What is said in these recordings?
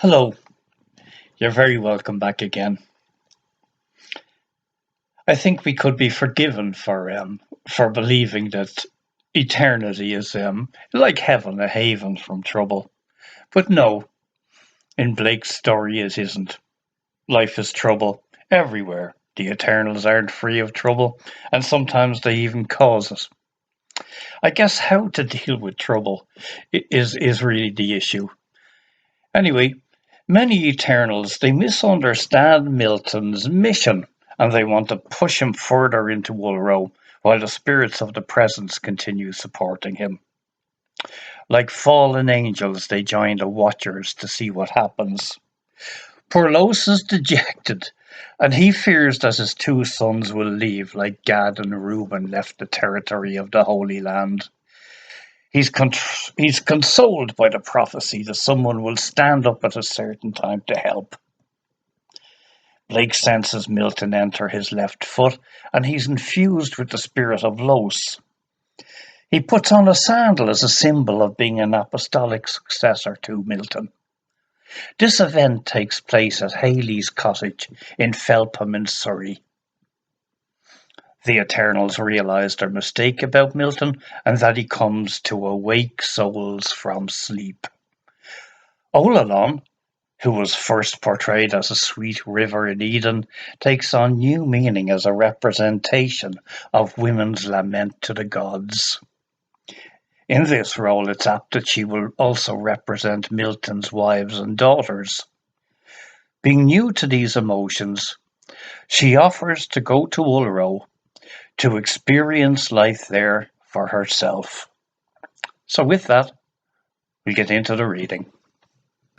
Hello, you're very welcome back again. I think we could be forgiven for believing that eternity is like heaven, a haven from trouble. But no, in Blake's story it isn't. Life is trouble everywhere. The Eternals aren't free of trouble, and sometimes they even cause it. I guess how to deal with trouble is really the issue. Anyway, many Eternals they misunderstand Milton's mission and they want to push him further into Woolrow while the spirits of the presence continue supporting him. Like fallen angels, they join the Watchers to see what happens. Porlos is dejected, and he fears that his two sons will leave like Gad and Reuben left the territory of the Holy Land. He's consoled by the prophecy that someone will stand up at a certain time to help. Blake senses Milton enter his left foot, and he's infused with the spirit of Los. He puts on a sandal as a symbol of being an apostolic successor to Milton. This event takes place at Haley's cottage in Felpham in Surrey. The Eternals realise their mistake about Milton and that he comes to awake souls from sleep. Ollalon, who was first portrayed as a sweet river in Eden, takes on new meaning as a representation of women's lament to the gods. In this role, it's apt that she will also represent Milton's wives and daughters. Being new to these emotions, she offers to go to Ulro to experience life there for herself. So with that, we get into the reading.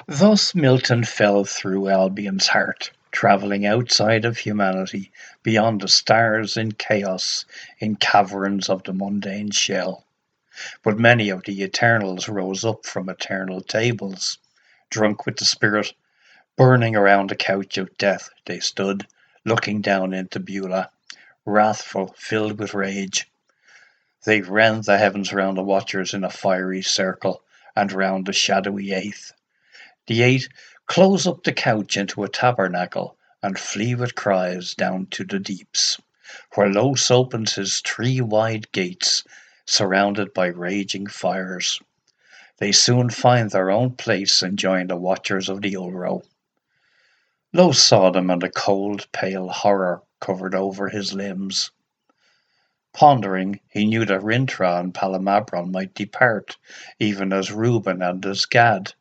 Thus Milton fell through Albion's heart, travelling outside of humanity, beyond the stars in chaos, in caverns of the mundane shell. But many of the Eternals rose up from eternal tables. Drunk with the spirit, burning around the couch of death, they stood, looking down into Beulah, wrathful, filled with rage. They rend the heavens round the Watchers in a fiery circle, and round the shadowy Eighth. The Eight close up the couch into a tabernacle, and flee with cries down to the deeps, where Los opens his three wide gates, surrounded by raging fires. They soon find their own place and join the Watchers of the Ulro. Los saw them, and a cold, pale horror covered over his limbs. Pondering, he knew that Rintrah and Palamabron might depart, even as Reuben and as Gad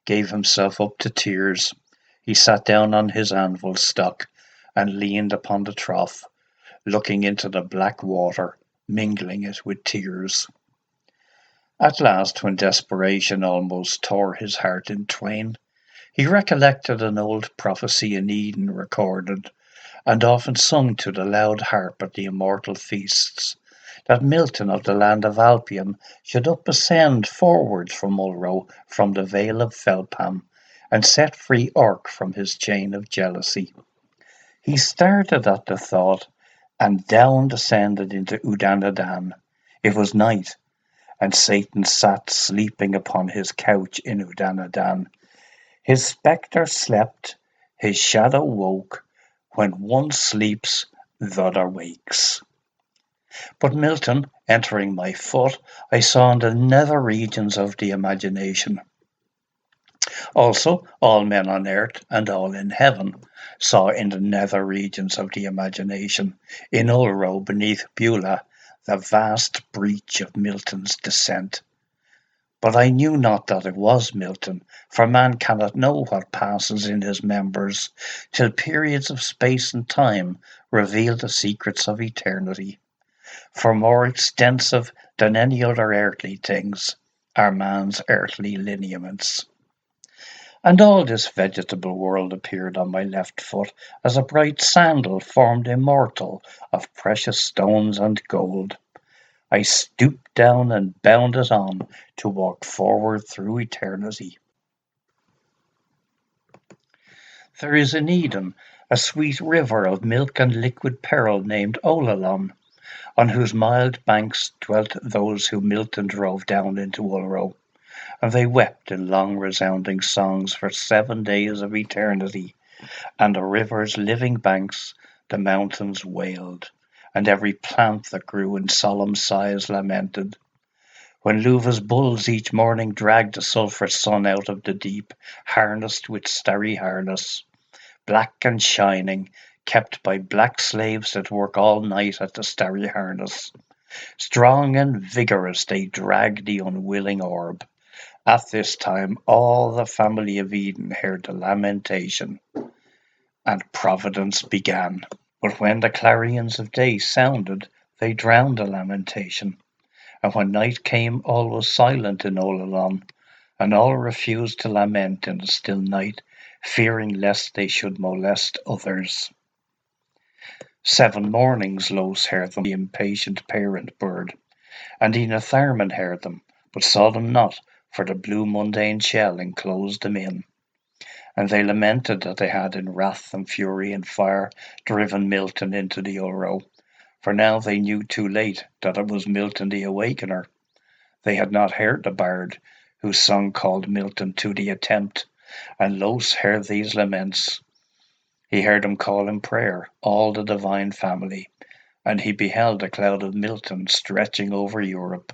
gave himself up to tears. He sat down on his anvil stock and leaned upon the trough, looking into the black water, mingling it with tears. At last, when desperation almost tore his heart in twain, he recollected an old prophecy in Eden recorded, and often sung to the loud harp at the immortal feasts, that Milton of the land of Albion should up ascend forwards from Ulro, from the vale of Felpham, and set free Orc from his chain of jealousy. He started at the thought, and down descended into Udanadan. It was night, and Satan sat sleeping upon his couch in Udanadan. His spectre slept, his shadow woke. When one sleeps, the other wakes. But Milton, entering my foot, I saw in the nether regions of the imagination. Also, all men on earth and all in heaven saw in the nether regions of the imagination, in Ulro beneath Beulah, the vast breach of Milton's descent. But I knew not that it was Milton, for man cannot know what passes in his members, till periods of space and time reveal the secrets of eternity. For more extensive than any other earthly things are man's earthly lineaments. And all this vegetable world appeared on my left foot as a bright sandal formed immortal of precious stones and gold. I stooped down and bounded on to walk forward through eternity. There is in Eden a sweet river of milk and liquid pearl named Ollalon, on whose mild banks dwelt those whom Milton drove down into Ulro. and they wept in long resounding songs for 7 days of eternity, and the river's living banks, the mountains wailed, and every plant that grew in solemn sighs lamented. When Luva's bulls each morning dragged the sulphur sun out of the deep, harnessed with starry harness, black and shining, kept by black slaves that work all night at the starry harness. Strong and vigorous they drag the unwilling orb. At this time all the family of Eden heard the lamentation, and providence began. But when the clarions of day sounded, they drowned the lamentation, and when night came all was silent in Ollalon, and all refused to lament in the still night, fearing lest they should molest others. 7 mornings Los heard them, the impatient parent bird, and Enetharmon heard them, but saw them not, for the blue mundane shell enclosed them in. And they lamented that they had in wrath and fury and fire driven Milton into the Ulro, for now they knew too late that it was Milton the Awakener. They had not heard the bard, whose song called Milton to the attempt, and Los heard these laments. He heard them call in prayer all the divine family, and he beheld a cloud of Milton stretching over Europe.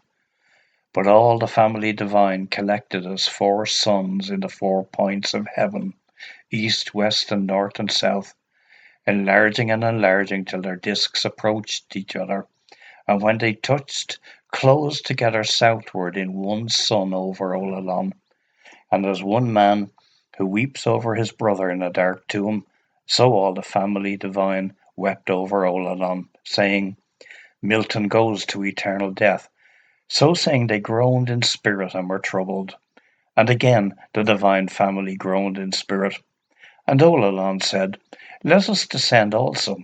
But all the family divine collected as 4 suns in the 4 points of heaven, east, west, and north and south, enlarging and enlarging till their discs approached each other, and when they touched, closed together southward in 1 sun over Ollalon. And as one man who weeps over his brother in a dark tomb, so all the family divine wept over Ollalon, saying, Milton goes to eternal death. So saying they groaned in spirit and were troubled. And again the divine family groaned in spirit. And Ollalon said, Let us descend also,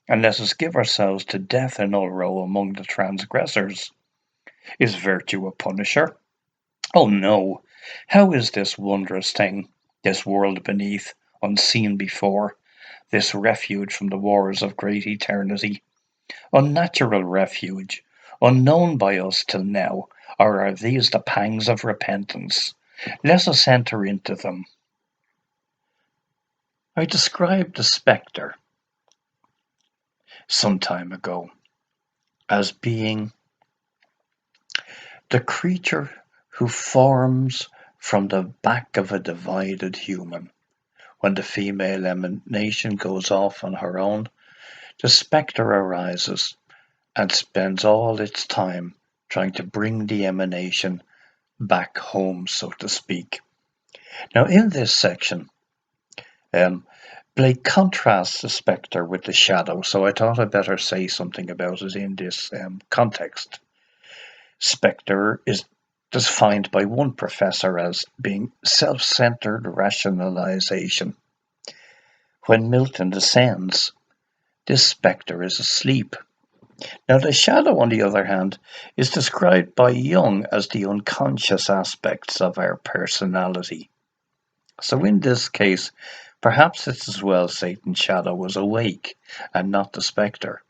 and let us give ourselves to death in Ulro among the transgressors. Is virtue a punisher? Oh no! How is this wondrous thing, this world beneath, unseen before, this refuge from the wars of great eternity? Unnatural refuge, unknown by us till now, or are these the pangs of repentance? Let us enter into them. I described the spectre some time ago as being the creature who forms from the back of a divided human. When the female emanation goes off on her own, the spectre arises and spends all its time trying to bring the emanation back home, so to speak. Now, in this section, Blake contrasts the spectre with the shadow, so I thought I'd better say something about it in this context. Spectre is defined by one professor as being self-centered rationalization. When Milton descends, this spectre is asleep. Now, the shadow, on the other hand, is described by Jung as the unconscious aspects of our personality. So in this case, perhaps it's as well Satan's shadow was awake and not the spectre.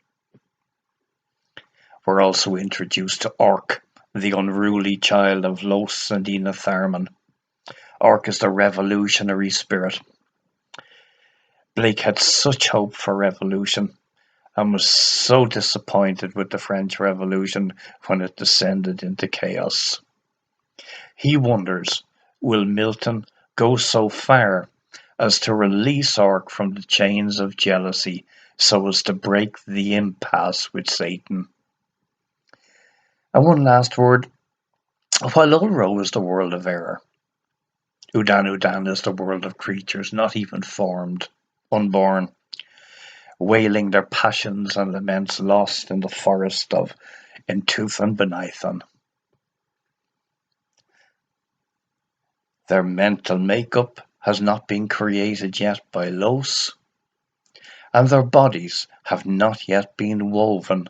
We're also introduced to Orc, the unruly child of Los and Enetharmon. Orc is the revolutionary spirit. Blake had such hope for revolution and was so disappointed with the French Revolution when it descended into chaos. He wonders, will Milton go so far as to release Orc from the chains of jealousy so as to break the impasse with Satan? And one last word. While Ulro is the world of error, Udan Udan is the world of creatures not even formed, unborn, wailing their passions and laments lost in the forest of Entooth and Benaithan. Their mental makeup has not been created yet by Los, and their bodies have not yet been woven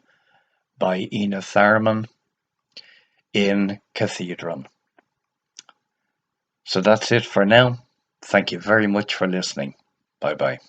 by Enetharmon in Cathedron. So that's it for now. Thank you very much for listening. Bye bye.